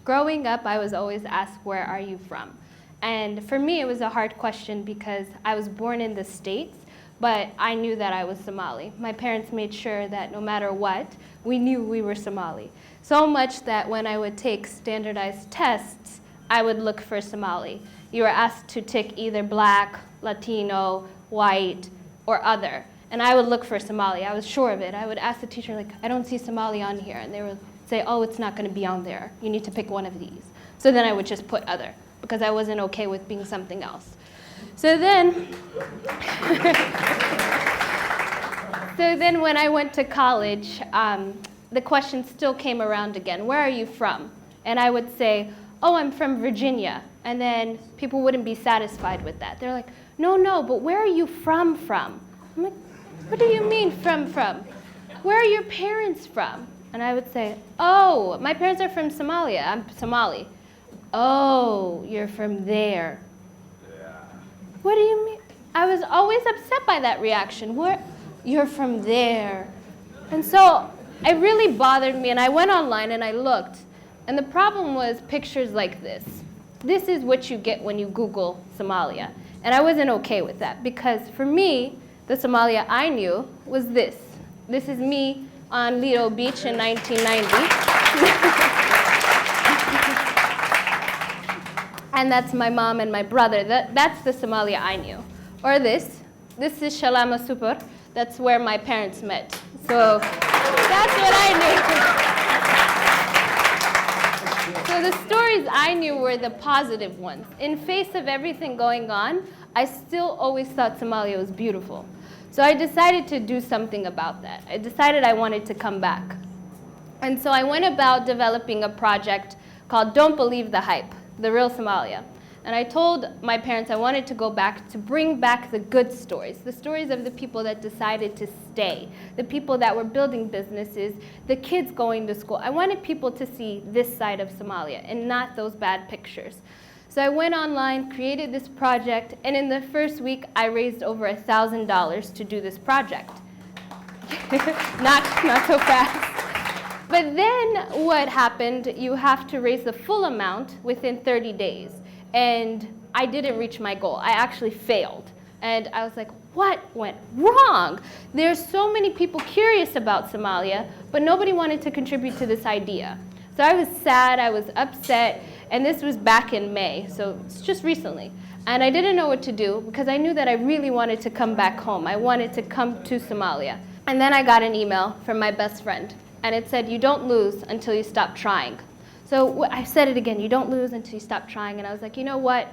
Growing up, I was always asked, where are you from? And for me, it was a hard question because I was born in the States, but I knew that I was Somali. My parents made sure that no matter what, we knew we were Somali. So much that when I would take standardized tests, I would look for Somali. You were asked to tick either black, Latino, white, or other. And I would look for Somali. I was sure of it. I would ask the teacher, like, I don't see Somali on here. And they would say, oh, it's not going to be on there. You need to pick one of these. So then I would just put other, because I wasn't okay with being something else. So then when I went to college, the question still came around again. Where are you from? And I would say, oh, I'm from Virginia. And then people wouldn't be satisfied with that. They're like, no, but where are you from? I'm like, what do you mean from? Where are your parents from? And I would say, oh, my parents are from Somalia. I'm Somali. Oh, you're from there. Yeah. What do you mean? I was always upset by that reaction. Where? You're from there. And so it really bothered me, and I went online and I looked. And the problem was pictures like this. This is what you get when you Google Somalia. And I wasn't okay with that, because for me, the Somalia I knew was this. This is me on Lido Beach in 1990. And that's my mom and my brother. That's the Somalia I knew. Or this is Shalama Super. That's where my parents met. So that's what I knew. So the stories I knew were the positive ones. In face of everything going on, I still always thought Somalia was beautiful. So I decided to do something about that. I decided I wanted to come back. And so I went about developing a project called Don't Believe the Hype, The Real Somalia. And I told my parents I wanted to go back to bring back the good stories, the stories of the people that decided to stay, the people that were building businesses, the kids going to school. I wanted people to see this side of Somalia and not those bad pictures. So I went online, created this project, and in the first week, I raised over $1,000 to do this project. not so fast. But then what happened, you have to raise the full amount within 30 days. And I didn't reach my goal. I actually failed. And I was like, what went wrong? There's so many people curious about Somalia, but nobody wanted to contribute to this idea. So I was sad, I was upset, and this was back in May, so it's just recently. And I didn't know what to do because I knew that I really wanted to come back home. I wanted to come to Somalia. And then I got an email from my best friend, and it said, you don't lose until you stop trying. So I said it again, you don't lose until you stop trying. And I was like, you know what?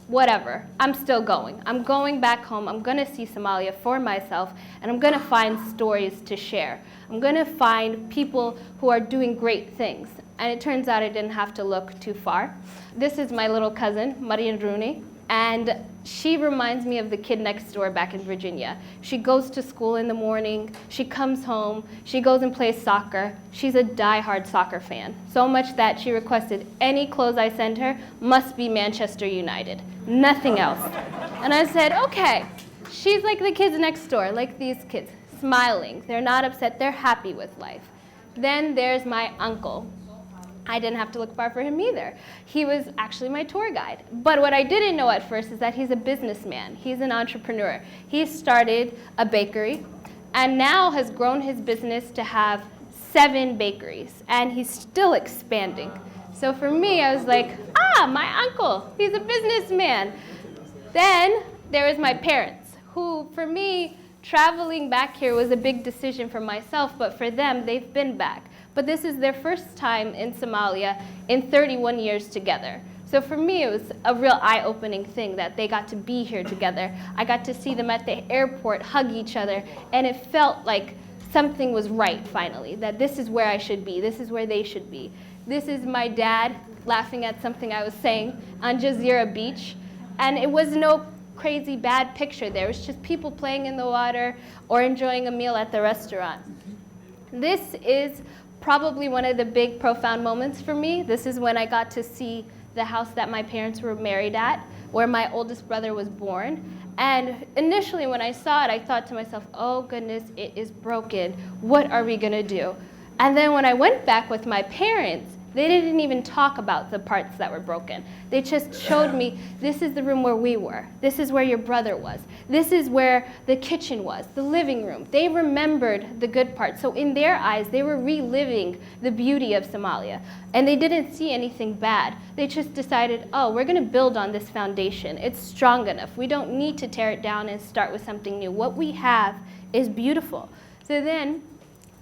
Whatever, I'm still going. I'm going back home. I'm going to see Somalia for myself, and I'm going to find stories to share. I'm going to find people who are doing great things. And it turns out I didn't have to look too far. This is my little cousin, Marian Rooney, and she reminds me of the kid next door back in Virginia. She goes to school in the morning, she comes home, she goes and plays soccer. She's a diehard soccer fan, so much that she requested any clothes I send her must be Manchester United, nothing else. And I said, okay, she's like the kids next door, like these kids, smiling. They're not upset, they're happy with life. Then there's my uncle. I didn't have to look far for him either. He was actually my tour guide. But what I didn't know at first is that he's a businessman. He's an entrepreneur. He started a bakery and now has grown his business to have 7 bakeries. And he's still expanding. So for me, I was like, my uncle, he's a businessman. Then there was my parents, who for me, traveling back here was a big decision for myself, but for them, they've been back. But this is their first time in Somalia in 31 years together. So for me, it was a real eye-opening thing that they got to be here together. I got to see them at the airport, hug each other, and it felt like something was right finally, that this is where I should be, this is where they should be. This is my dad laughing at something I was saying on Jazeera Beach, and it was no crazy bad picture there. It was just people playing in the water or enjoying a meal at the restaurant. This is probably one of the big, profound moments for me. This is when I got to see the house that my parents were married at, where my oldest brother was born. And initially when I saw it, I thought to myself, oh goodness, it is broken. What are we gonna do? And then when I went back with my parents, They didn't even talk about the parts that were broken. They just showed me, this is the room where we were. This is where your brother was. This is where the kitchen was, the living room. They remembered the good parts. So in their eyes, they were reliving the beauty of Somalia. And they didn't see anything bad. They just decided, oh, we're going to build on this foundation. It's strong enough. We don't need to tear it down and start with something new. What we have is beautiful. So then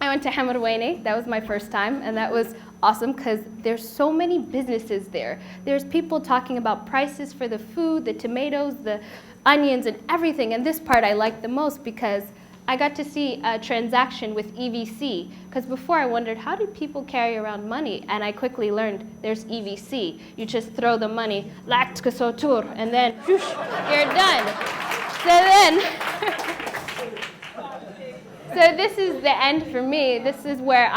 I went to Hamarweyne. That was my first time, and that was awesome because there's so many businesses there. There's people talking about prices for the food, the tomatoes, the onions, and everything. And this part I liked the most because I got to see a transaction with EVC, because before I wondered, how do people carry around money? And I quickly learned there's EVC. You just throw the money, and then whoosh, you're done. So this is the end for me. This is where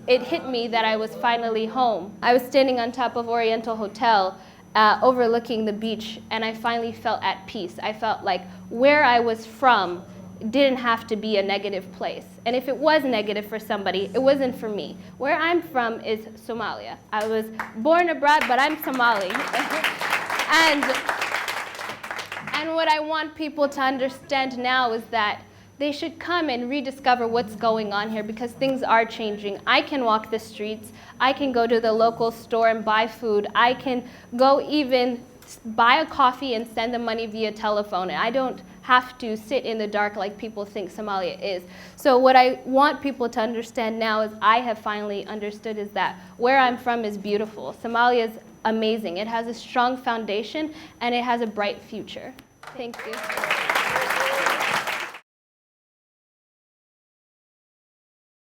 it hit me that I was finally home. I was standing on top of Oriental Hotel, overlooking the beach, and I finally felt at peace. I felt like where I was from didn't have to be a negative place. And if it was negative for somebody, it wasn't for me. Where I'm from is Somalia. I was born abroad, but I'm Somali. and what I want people to understand now is that they should come and rediscover what's going on here, because things are changing. I can walk the streets. I can go to the local store and buy food. I can go even buy a coffee and send the money via telephone. And I don't have to sit in the dark like people think Somalia is. So what I want people to understand now is I have finally understood is that where I'm from is beautiful. Somalia is amazing. It has a strong foundation and it has a bright future. Thank you.